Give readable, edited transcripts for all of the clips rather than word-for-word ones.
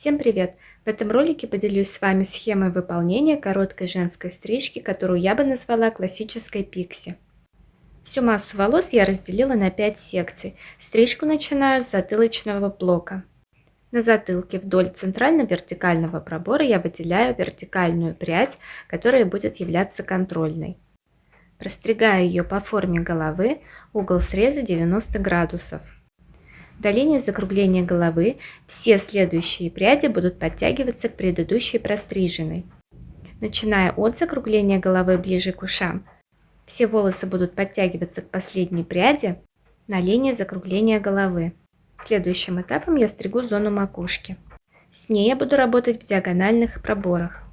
Всем привет! В этом ролике поделюсь с вами схемой выполнения короткой женской стрижки, которую я бы назвала классической пикси. Всю массу волос я разделила на 5 секций. Стрижку начинаю с затылочного блока. На затылке вдоль центрально-вертикального пробора я выделяю вертикальную прядь, которая будет являться контрольной. Простригаю ее по форме головы, угол среза 90 градусов. До линии закругления головы все следующие пряди будут подтягиваться к предыдущей простриженной. Начиная от закругления головы ближе к ушам, все волосы будут подтягиваться к последней пряди на линии закругления головы. Следующим этапом я стригу зону макушки. С ней я буду работать в диагональных проборах.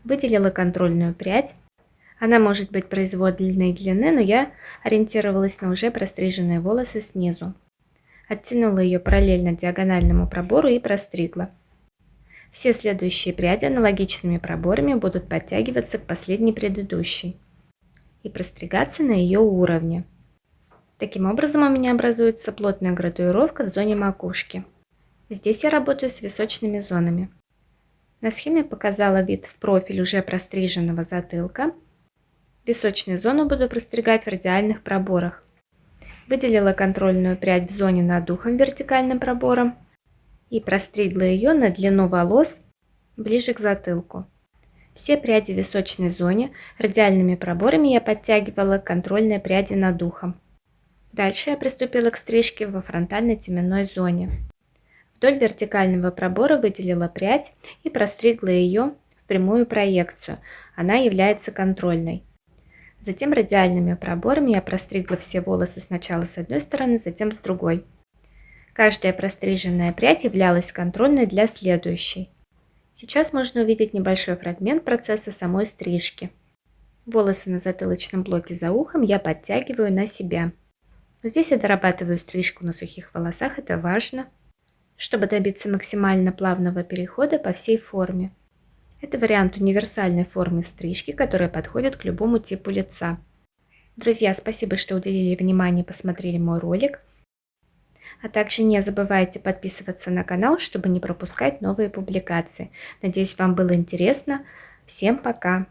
Выделила контрольную прядь. Она может быть произвольной длины, но я ориентировалась на уже простриженные волосы снизу. Оттянула ее параллельно диагональному пробору и простригла. Все следующие пряди аналогичными проборами будут подтягиваться к последней предыдущей и простригаться на ее уровне. Таким образом у меня образуется плотная градуировка в зоне макушки. Здесь я работаю с височными зонами. На схеме показала вид в профиль уже простриженного затылка. Височную зону буду простригать в радиальных проборах. Выделила контрольную прядь в зоне над ухом вертикальным пробором и простригла ее на длину волос ближе к затылку. Все пряди в височной зоне радиальными проборами я подтягивала к контрольной пряди над ухом. Дальше я приступила к стрижке во фронтальной теменной зоне. Вдоль вертикального пробора выделила прядь и простригла ее в прямую проекцию. Она является контрольной. Затем радиальными проборами я простригла все волосы сначала с одной стороны, затем с другой. Каждая простриженная прядь являлась контрольной для следующей. Сейчас можно увидеть небольшой фрагмент процесса самой стрижки. Волосы на затылочном блоке за ухом я подтягиваю на себя. Здесь я дорабатываю стрижку на сухих волосах, это важно, чтобы добиться максимально плавного перехода по всей форме. Это вариант универсальной формы стрижки, которая подходит к любому типу лица. Друзья, спасибо, что уделили внимание и посмотрели мой ролик. А также не забывайте подписываться на канал, чтобы не пропускать новые публикации. Надеюсь, вам было интересно. Всем пока!